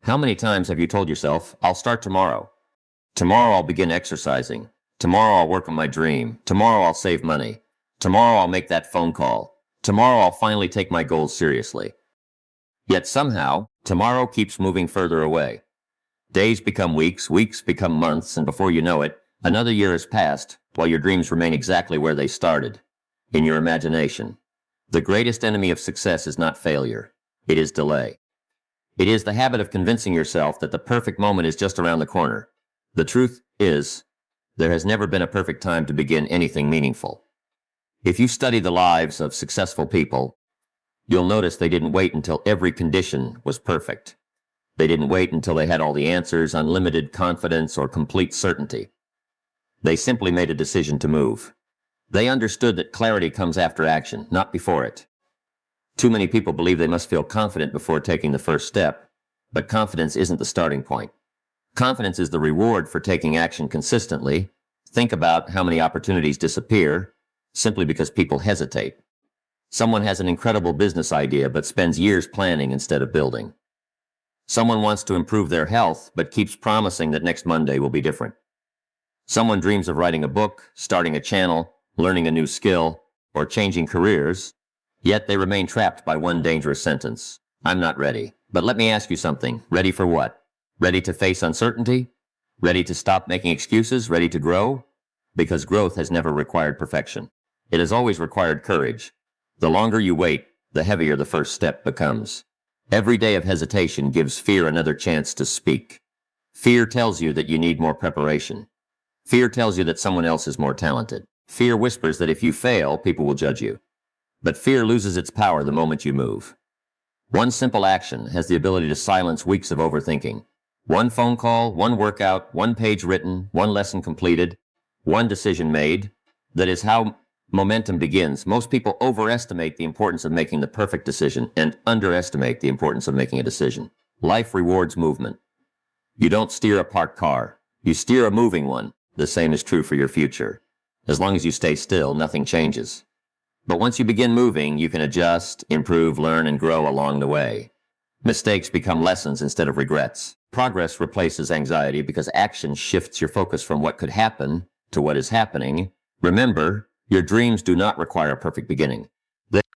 How many times have you told yourself, I'll start tomorrow? Tomorrow I'll begin exercising. Tomorrow I'll work on my dream. Tomorrow I'll save money. Tomorrow I'll make that phone call. Tomorrow I'll finally take my goals seriously. Yet somehow, tomorrow keeps moving further away. Days become weeks, weeks become months, and before you know it, another year has passed while your dreams remain exactly where they started, in your imagination. The greatest enemy of success is not failure. It is delay. It is the habit of convincing yourself that the perfect moment is just around the corner. The truth is, there has never been a perfect time to begin anything meaningful. If you study the lives of successful people, you'll notice they didn't wait until every condition was perfect. They didn't wait until they had all the answers, unlimited confidence, or complete certainty. They simply made a decision to move. They understood that clarity comes after action, not before it. Too many people believe they must feel confident before taking the first step, but confidence isn't the starting point. Confidence is the reward for taking action consistently. Think about how many opportunities disappear simply because people hesitate. Someone has an incredible business idea but spends years planning instead of building. Someone wants to improve their health but keeps promising that next Monday will be different. Someone dreams of writing a book, starting a channel, learning a new skill, or changing careers, yet they remain trapped by one dangerous sentence. I'm not ready. But let me ask you something. Ready for what? Ready to face uncertainty? Ready to stop making excuses? Ready to grow? Because growth has never required perfection. It has always required courage. The longer you wait, the heavier the first step becomes. Every day of hesitation gives fear another chance to speak. Fear tells you that you need more preparation. Fear tells you that someone else is more talented. Fear whispers that if you fail, people will judge you. But fear loses its power the moment you move. One simple action has the ability to silence weeks of overthinking. One phone call, one workout, one page written, one lesson completed, one decision made. That is how momentum begins. Most people overestimate the importance of making the perfect decision and underestimate the importance of making a decision. Life rewards movement. You don't steer a parked car. You steer a moving one. The same is true for your future. As long as you stay still, nothing changes. But once you begin moving, you can adjust, improve, learn, and grow along the way. Mistakes become lessons instead of regrets. Progress replaces anxiety because action shifts your focus from what could happen to what is happening. Remember, your dreams do not require a perfect beginning.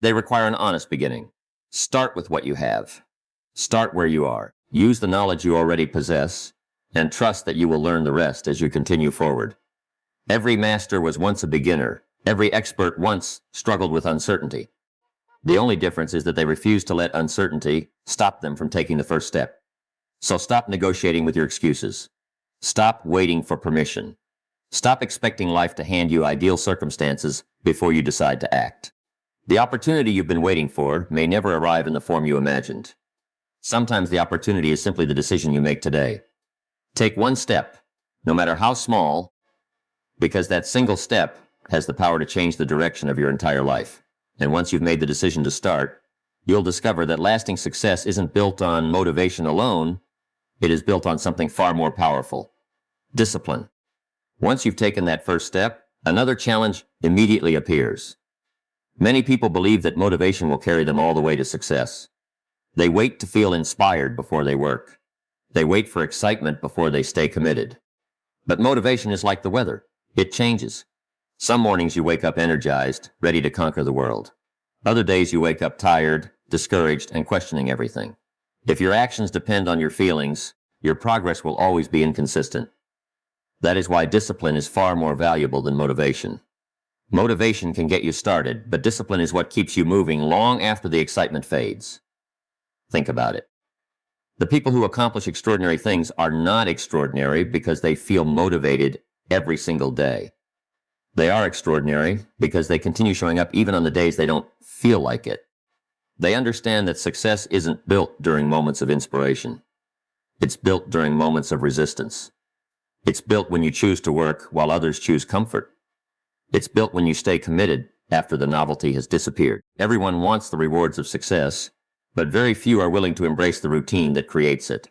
They require an honest beginning. Start with what you have. Start where you are. Use the knowledge you already possess, and trust that you will learn the rest as you continue forward. Every master was once a beginner. Every expert once struggled with uncertainty. The only difference is that they refused to let uncertainty stop them from taking the first step. So stop negotiating with your excuses. Stop waiting for permission. Stop expecting life to hand you ideal circumstances before you decide to act. The opportunity you've been waiting for may never arrive in the form you imagined. Sometimes the opportunity is simply the decision you make today. Take one step, no matter how small, because that single step has the power to change the direction of your entire life. And once you've made the decision to start, you'll discover that lasting success isn't built on motivation alone. It is built on something far more powerful: discipline. Once you've taken that first step, another challenge immediately appears. Many people believe that motivation will carry them all the way to success. They wait to feel inspired before they work. They wait for excitement before they stay committed. But motivation is like the weather. It changes. Some mornings you wake up energized, ready to conquer the world. Other days you wake up tired, discouraged, and questioning everything. If your actions depend on your feelings, your progress will always be inconsistent. That is why discipline is far more valuable than motivation. Motivation can get you started, but discipline is what keeps you moving long after the excitement fades. Think about it. The people who accomplish extraordinary things are not extraordinary because they feel motivated every single day. They are extraordinary because they continue showing up even on the days they don't feel like it. They understand that success isn't built during moments of inspiration. It's built during moments of resistance. It's built when you choose to work while others choose comfort. It's built when you stay committed after the novelty has disappeared. Everyone wants the rewards of success, but very few are willing to embrace the routine that creates it.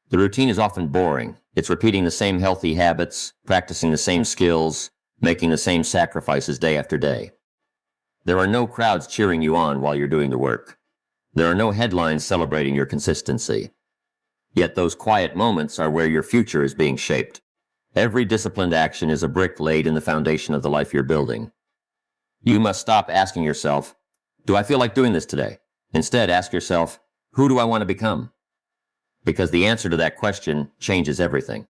The routine is often boring. It's repeating the same healthy habits, practicing the same skills, making the same sacrifices day after day. There are no crowds cheering you on while you're doing the work. There are no headlines celebrating your consistency. Yet those quiet moments are where your future is being shaped. Every disciplined action is a brick laid in the foundation of the life you're building. You must stop asking yourself, do I feel like doing this today? Instead, ask yourself, who do I want to become? Because the answer to that question changes everything.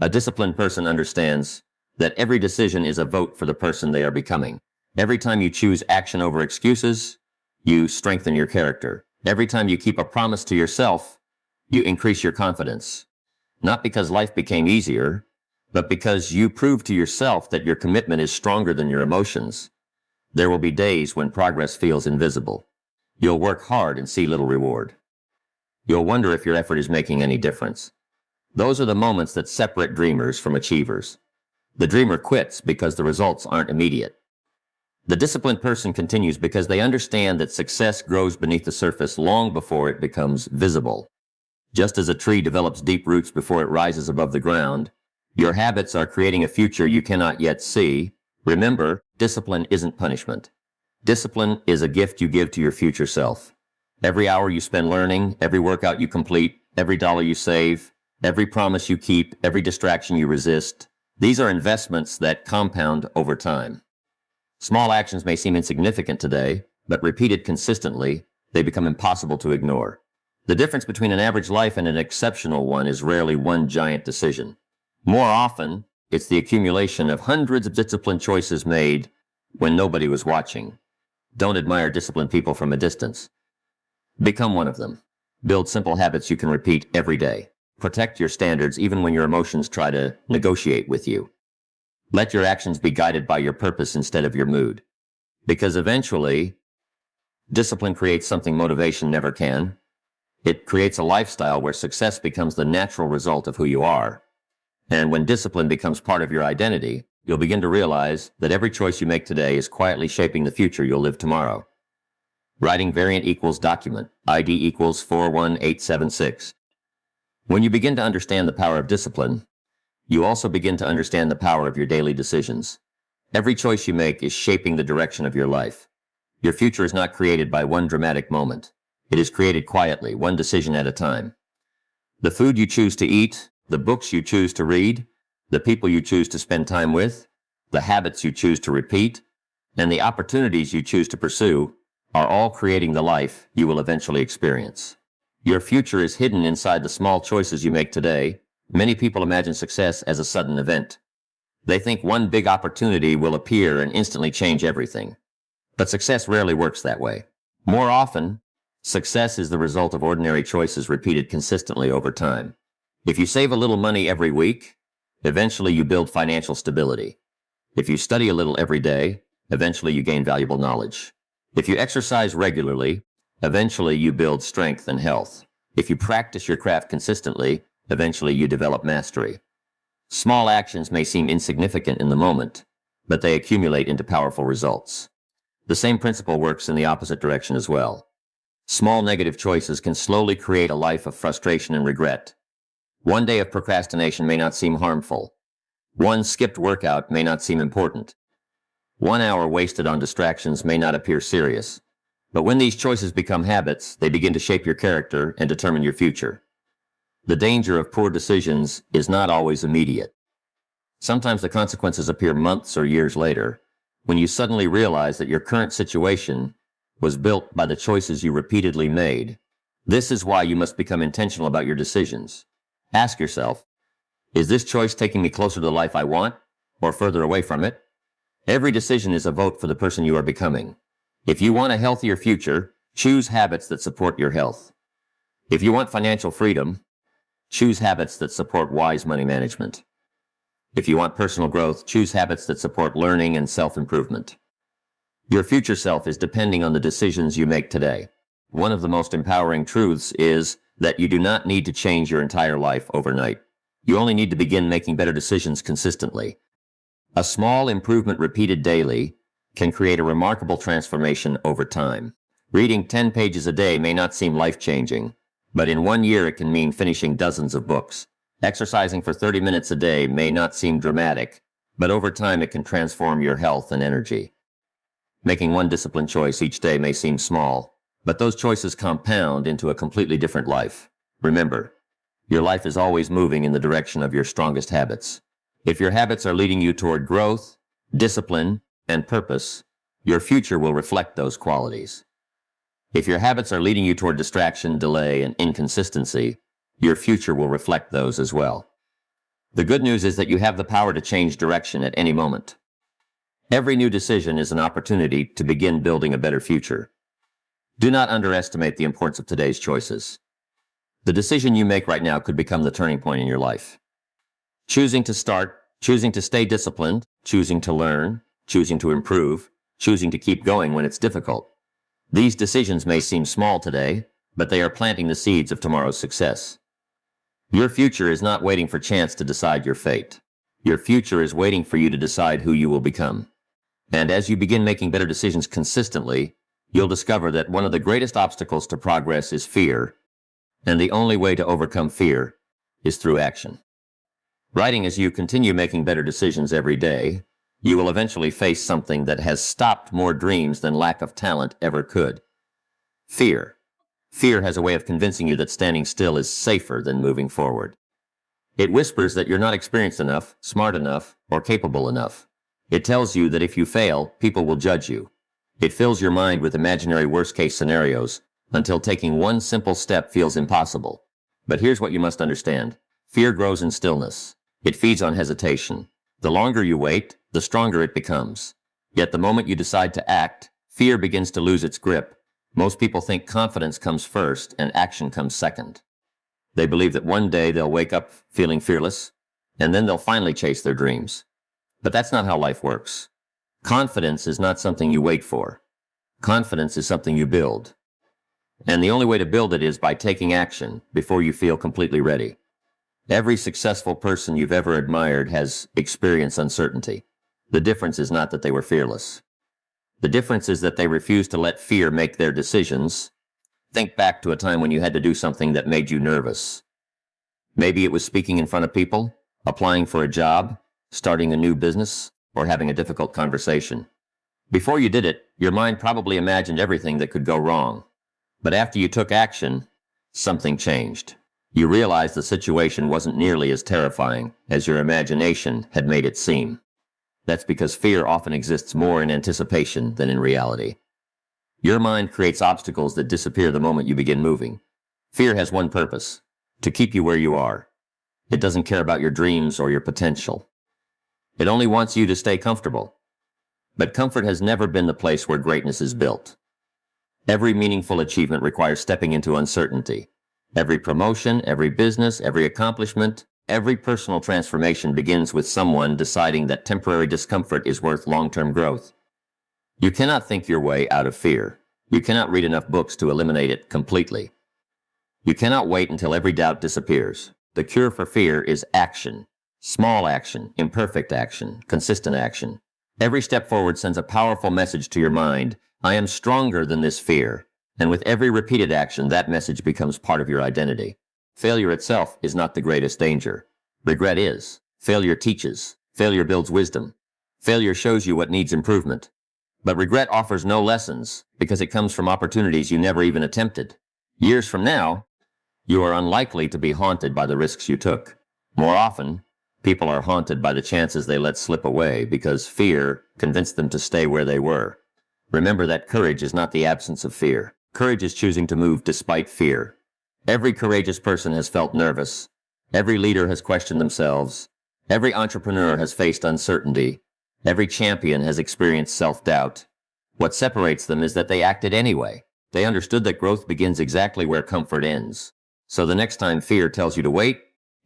A disciplined person understands that every decision is a vote for the person they are becoming. Every time you choose action over excuses, you strengthen your character. Every time you keep a promise to yourself, you increase your confidence. Not because life became easier, but because you prove to yourself that your commitment is stronger than your emotions. There will be days when progress feels invisible. You'll work hard and see little reward. You'll wonder if your effort is making any difference. Those are the moments that separate dreamers from achievers. The dreamer quits because the results aren't immediate. The disciplined person continues because they understand that success grows beneath the surface long before it becomes visible. Just as a tree develops deep roots before it rises above the ground, your habits are creating a future you cannot yet see. Remember, discipline isn't punishment. Discipline is a gift you give to your future self. Every hour you spend learning, every workout you complete, every dollar you save, every promise you keep, every distraction you resist, these are investments that compound over time. Small actions may seem insignificant today, but repeated consistently, they become impossible to ignore. The difference between an average life and an exceptional one is rarely one giant decision. More often, it's the accumulation of hundreds of disciplined choices made when nobody was watching. Don't admire disciplined people from a distance. Become one of them. Build simple habits you can repeat every day. Protect your standards even when your emotions try to negotiate with you. Let your actions be guided by your purpose instead of your mood. Because eventually, discipline creates something motivation never can. It creates a lifestyle where success becomes the natural result of who you are. And when discipline becomes part of your identity, you'll begin to realize that every choice you make today is quietly shaping the future you'll live tomorrow. Writing variant equals document, ID equals 41876. When you begin to understand the power of discipline, you also begin to understand the power of your daily decisions. Every choice you make is shaping the direction of your life. Your future is not created by one dramatic moment. It is created quietly, one decision at a time. The food you choose to eat, the books you choose to read, the people you choose to spend time with, the habits you choose to repeat, and the opportunities you choose to pursue are all creating the life you will eventually experience. Your future is hidden inside the small choices you make today. Many people imagine success as a sudden event. They think one big opportunity will appear and instantly change everything. But success rarely works that way. More often, success is the result of ordinary choices repeated consistently over time. If you save a little money every week, eventually you build financial stability. If you study a little every day, eventually you gain valuable knowledge. If you exercise regularly, eventually you build strength and health. If you practice your craft consistently, eventually you develop mastery. Small actions may seem insignificant in the moment, but they accumulate into powerful results. The same principle works in the opposite direction as well. Small negative choices can slowly create a life of frustration and regret. One day of procrastination may not seem harmful. One skipped workout may not seem important. 1 hour wasted on distractions may not appear serious. But when these choices become habits, they begin to shape your character and determine your future. The danger of poor decisions is not always immediate. Sometimes the consequences appear months or years later, when you suddenly realize that your current situation was built by the choices you repeatedly made. This is why you must become intentional about your decisions. Ask yourself, is this choice taking me closer to the life I want, or further away from it? Every decision is a vote for the person you are becoming. If you want a healthier future, choose habits that support your health. If you want financial freedom, choose habits that support wise money management. If you want personal growth, choose habits that support learning and self-improvement. Your future self is depending on the decisions you make today. One of the most empowering truths is that you do not need to change your entire life overnight. You only need to begin making better decisions consistently. A small improvement repeated daily can create a remarkable transformation over time. Reading 10 pages a day may not seem life-changing, but in 1 year it can mean finishing dozens of books. Exercising for 30 minutes a day may not seem dramatic, but over time it can transform your health and energy. Making one disciplined choice each day may seem small, but those choices compound into a completely different life. Remember, Your life is always moving in the direction of your strongest habits. If your habits are leading you toward growth, discipline, and purpose, your future will reflect those qualities. If your habits are leading you toward distraction, delay, and inconsistency, your future will reflect those as well. The good news is that you have the power to change direction at any moment. Every new decision is an opportunity to begin building a better future. Do not underestimate the importance of today's choices. The decision you make right now could become the turning point in your life. Choosing to start, choosing to stay disciplined, choosing to learn, choosing to improve, choosing to keep going when it's difficult. These decisions may seem small today, but they are planting the seeds of tomorrow's success. Your future is not waiting for chance to decide your fate. Your future is waiting for you to decide who you will become. And as you begin making better decisions consistently, you'll discover that one of the greatest obstacles to progress is fear, and the only way to overcome fear is through action. Writing as you continue making better decisions every day, you will eventually face something that has stopped more dreams than lack of talent ever could. Fear. Fear has a way of convincing you that standing still is safer than moving forward. It whispers that you're not experienced enough, smart enough, or capable enough. It tells you that if you fail, people will judge you. It fills your mind with imaginary worst-case scenarios until taking one simple step feels impossible. But here's what you must understand. Fear grows in stillness. It feeds on hesitation. The longer you wait, the stronger it becomes. Yet the moment you decide to act, fear begins to lose its grip. Most people think confidence comes first and action comes second. They believe that one day they'll wake up feeling fearless, and then they'll finally chase their dreams. But that's not how life works. Confidence is not something you wait for. Confidence is something you build. And the only way to build it is by taking action before you feel completely ready. Every successful person you've ever admired has experienced uncertainty. The difference is not that they were fearless. The difference is that they refused to let fear make their decisions. Think back to a time when you had to do something that made you nervous. Maybe it was speaking in front of people, applying for a job, starting a new business, or having a difficult conversation. Before you did it, your mind probably imagined everything that could go wrong. But after you took action, something changed. You realized the situation wasn't nearly as terrifying as your imagination had made it seem. That's because fear often exists more in anticipation than in reality. Your mind creates obstacles that disappear the moment you begin moving. Fear has one purpose: to keep you where you are. It doesn't care about your dreams or your potential. It only wants you to stay comfortable. But comfort has never been the place where greatness is built. Every meaningful achievement requires stepping into uncertainty. Every promotion, every business, every accomplishment, every personal transformation begins with someone deciding that temporary discomfort is worth long-term growth. You cannot think your way out of fear. You cannot read enough books to eliminate it completely. You cannot wait until every doubt disappears. The cure for fear is action. Small action, imperfect action, consistent action. Every step forward sends a powerful message to your mind. I am stronger than this fear. And with every repeated action, that message becomes part of your identity. Failure itself is not the greatest danger. Regret is. Failure teaches. Failure builds wisdom. Failure shows you what needs improvement. But regret offers no lessons because it comes from opportunities you never even attempted. Years from now, you are unlikely to be haunted by the risks you took. More often, people are haunted by the chances they let slip away because fear convinced them to stay where they were. Remember that courage is not the absence of fear. Courage is choosing to move despite fear. Every courageous person has felt nervous. Every leader has questioned themselves. Every entrepreneur has faced uncertainty. Every champion has experienced self-doubt. What separates them is that they acted anyway. They understood that growth begins exactly where comfort ends. So the next time fear tells you to wait,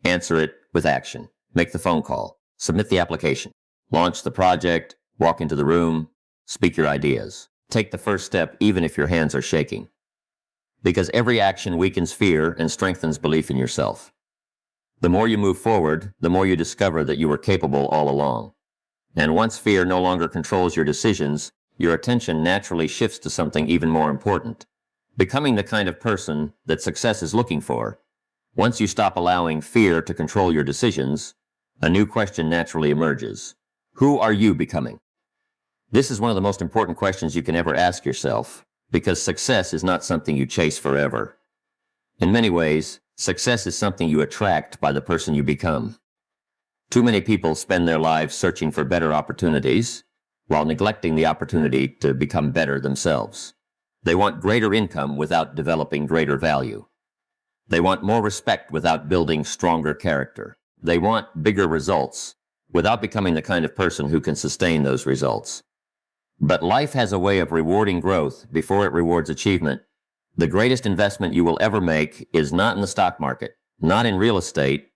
answer it with action. Make the phone call. Submit the application. Launch the project. Walk into the room. Speak your ideas. Take the first step even if your hands are shaking. Because every action weakens fear and strengthens belief in yourself. The more you move forward, the more you discover that you were capable all along. And once fear no longer controls your decisions, your attention naturally shifts to something even more important. Becoming the kind of person that success is looking for. Once you stop allowing fear to control your decisions, a new question naturally emerges. Who are you becoming? This is one of the most important questions you can ever ask yourself, because success is not something you chase forever. In many ways, Success is something you attract by the person you become. Too many people spend their lives searching for better opportunities while neglecting the opportunity to become better themselves. They want greater income without developing greater value. They want more respect without building stronger character. They want bigger results without becoming the kind of person who can sustain those results. But life has a way of rewarding growth before it rewards achievement. The greatest investment you will ever make is not in the stock market, not in real estate,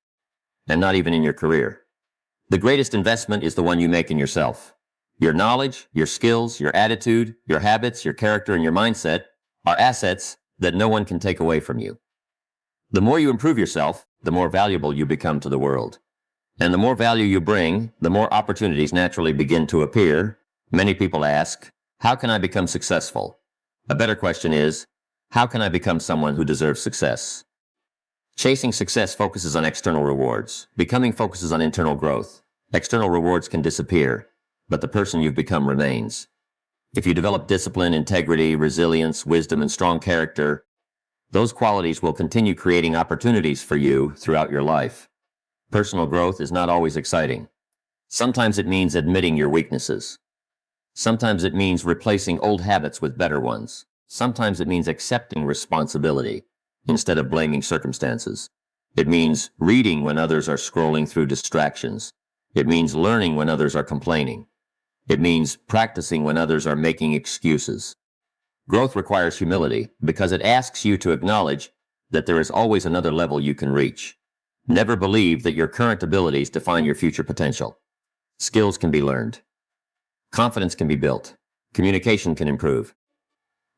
and not even in your career. The greatest investment is the one you make in yourself. Your knowledge, your skills, your attitude, your habits, your character, and your mindset are assets that no one can take away from you. The more you improve yourself, the more valuable you become to the world. And the more value you bring, the more opportunities naturally begin to appear. Many people ask, how can I become successful? A better question is, how can I become someone who deserves success? Chasing success focuses on external rewards. Becoming focuses on internal growth. External rewards can disappear, but the person you've become remains. If you develop discipline, integrity, resilience, wisdom, and strong character, those qualities will continue creating opportunities for you throughout your life. Personal growth is not always exciting. Sometimes it means admitting your weaknesses. Sometimes it means replacing old habits with better ones. Sometimes it means accepting responsibility instead of blaming circumstances. It means reading when others are scrolling through distractions. It means learning when others are complaining. It means practicing when others are making excuses. Growth requires humility because it asks you to acknowledge that there is always another level you can reach. Never believe that your current abilities define your future potential. Skills can be learned. Confidence can be built. Communication can improve.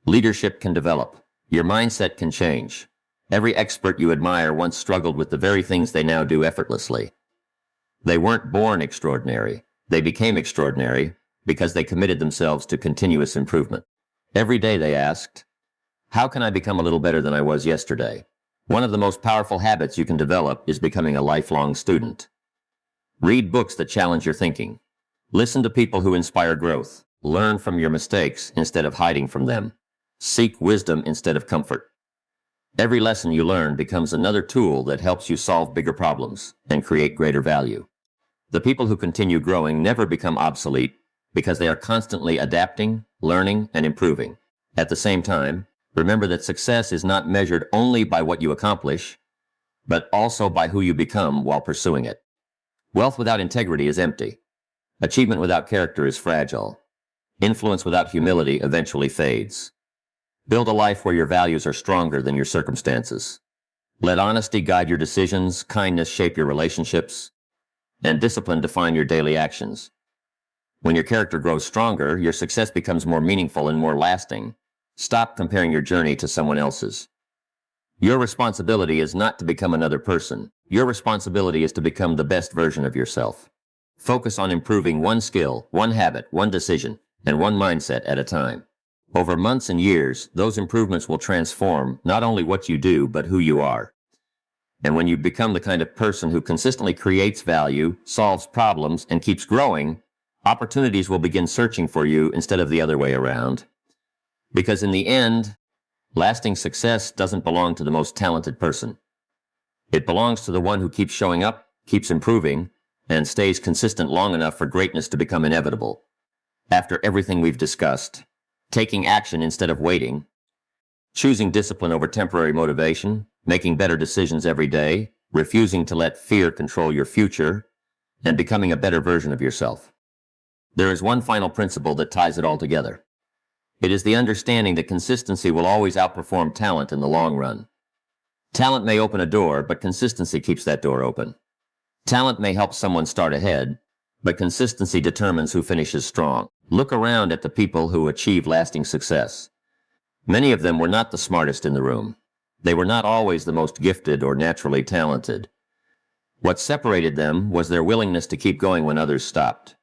Leadership can develop. Your mindset can change. Every expert you admire once struggled with the very things they now do effortlessly. They weren't born extraordinary. They became extraordinary because they committed themselves to continuous improvement. Every day they asked, how can I become a little better than I was yesterday? One of the most powerful habits you can develop is becoming a lifelong student. Read books that challenge your thinking. Listen to people who inspire growth. Learn from your mistakes instead of hiding from them. Seek wisdom instead of comfort. Every lesson you learn becomes another tool that helps you solve bigger problems and create greater value. The people who continue growing never become obsolete because they are constantly adapting, learning, and improving. At the same time, remember that success is not measured only by what you accomplish, but also by who you become while pursuing it. Wealth without integrity is empty. Achievement without character is fragile. Influence without humility eventually fades. Build a life where your values are stronger than your circumstances. Let honesty guide your decisions, kindness shape your relationships, and discipline define your daily actions. When your character grows stronger, your success becomes more meaningful and more lasting. Stop comparing your journey to someone else's. Your responsibility is not to become another person. Your responsibility is to become the best version of yourself. Focus on improving one skill, one habit, one decision, and one mindset at a time. Over months and years, those improvements will transform not only what you do, but who you are. And when you become the kind of person who consistently creates value, solves problems, and keeps growing, opportunities will begin searching for you instead of the other way around. Because in the end, lasting success doesn't belong to the most talented person. It belongs to the one who keeps showing up, keeps improving, and stays consistent long enough for greatness to become inevitable. After everything we've discussed, taking action instead of waiting, choosing discipline over temporary motivation, making better decisions every day, refusing to let fear control your future, and becoming a better version of yourself. There is one final principle that ties it all together. It is the understanding that consistency will always outperform talent in the long run. Talent may open a door, but consistency keeps that door open. Talent may help someone start ahead, but consistency determines who finishes strong. Look around at the people who achieve lasting success. Many of them were not the smartest in the room. They were not always the most gifted or naturally talented. What separated them was their willingness to keep going when others stopped.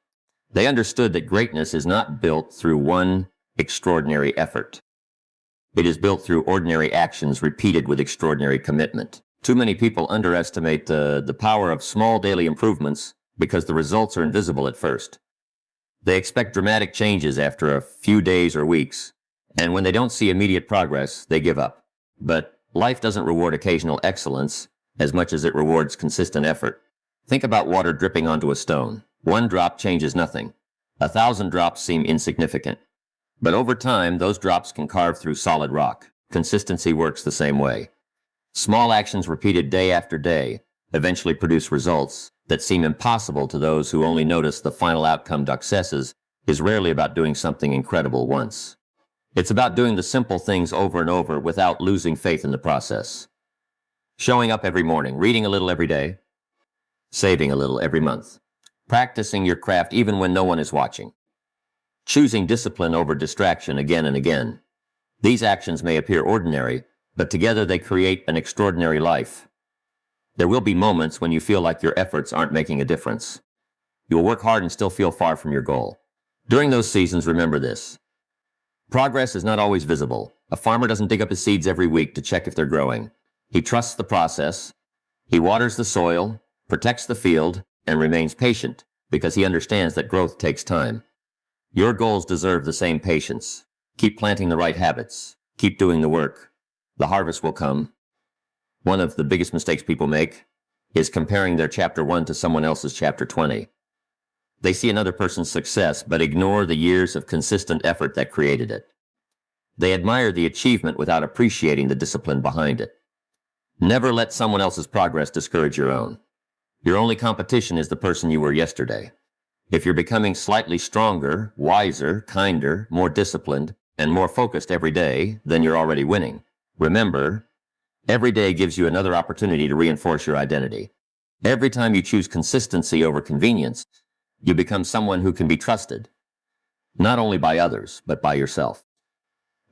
They understood that greatness is not built through one extraordinary effort. It is built through ordinary actions repeated with extraordinary commitment. Too many people underestimate the power of small daily improvements because the results are invisible at first. They expect dramatic changes after a few days or weeks, and when they don't see immediate progress, they give up. But Life doesn't reward occasional excellence as much as it rewards consistent effort. Think about water dripping onto a stone. One drop changes nothing. 1,000 drops seem insignificant. But over time, those drops can carve through solid rock. Consistency works the same way. Small actions repeated day after day eventually produce results that seem impossible to those who only notice the final outcome. Success is rarely about doing something incredible once. It's about doing the simple things over and over without losing faith in the process. Showing up every morning, reading a little every day, saving a little every month, practicing your craft even when no one is watching, choosing discipline over distraction again and again. These actions may appear ordinary, but together they create an extraordinary life. There will be moments when you feel like your efforts aren't making a difference. You will work hard and still feel far from your goal. During those seasons, remember this. Progress is not always visible. A farmer doesn't dig up his seeds every week to check if they're growing. He trusts the process. He waters the soil, protects the field, and remains patient because he understands that growth takes time. Your goals deserve the same patience. Keep planting the right habits. Keep doing the work. The harvest will come. One of the biggest mistakes people make is comparing their chapter 1 to someone else's chapter 20. They see another person's success, but ignore the years of consistent effort that created it. They admire the achievement without appreciating the discipline behind it. Never let someone else's progress discourage your own. Your only competition is the person you were yesterday. If you're becoming slightly stronger, wiser, kinder, more disciplined, and more focused every day, then you're already winning. Remember, every day gives you another opportunity to reinforce your identity. Every time you choose consistency over convenience, you become someone who can be trusted, not only by others, but by yourself.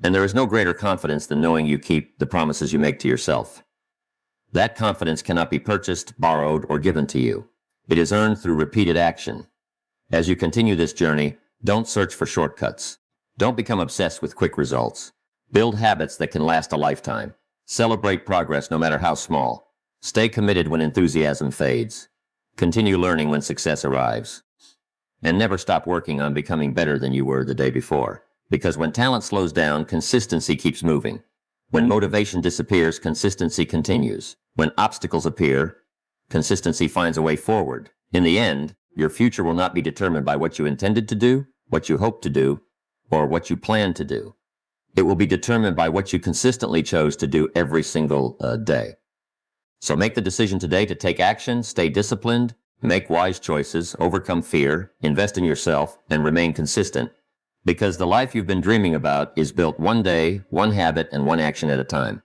And there is no greater confidence than knowing you keep the promises you make to yourself. That confidence cannot be purchased, borrowed, or given to you. It is earned through repeated action. As you continue this journey, don't search for shortcuts. Don't become obsessed with quick results. Build habits that can last a lifetime. Celebrate progress no matter how small. Stay committed when enthusiasm fades. Continue learning when success arrives. And never stop working on becoming better than you were the day before. Because when talent slows down, consistency keeps moving. When motivation disappears, consistency continues. When obstacles appear, consistency finds a way forward. In the end, your future will not be determined by what you intended to do, what you hope to do, or what you plan to do. It will be determined by what you consistently chose to do every single day. So make the decision today to take action, stay disciplined, make wise choices, overcome fear, invest in yourself, and remain consistent. Because the life you've been dreaming about is built one day, one habit, and one action at a time.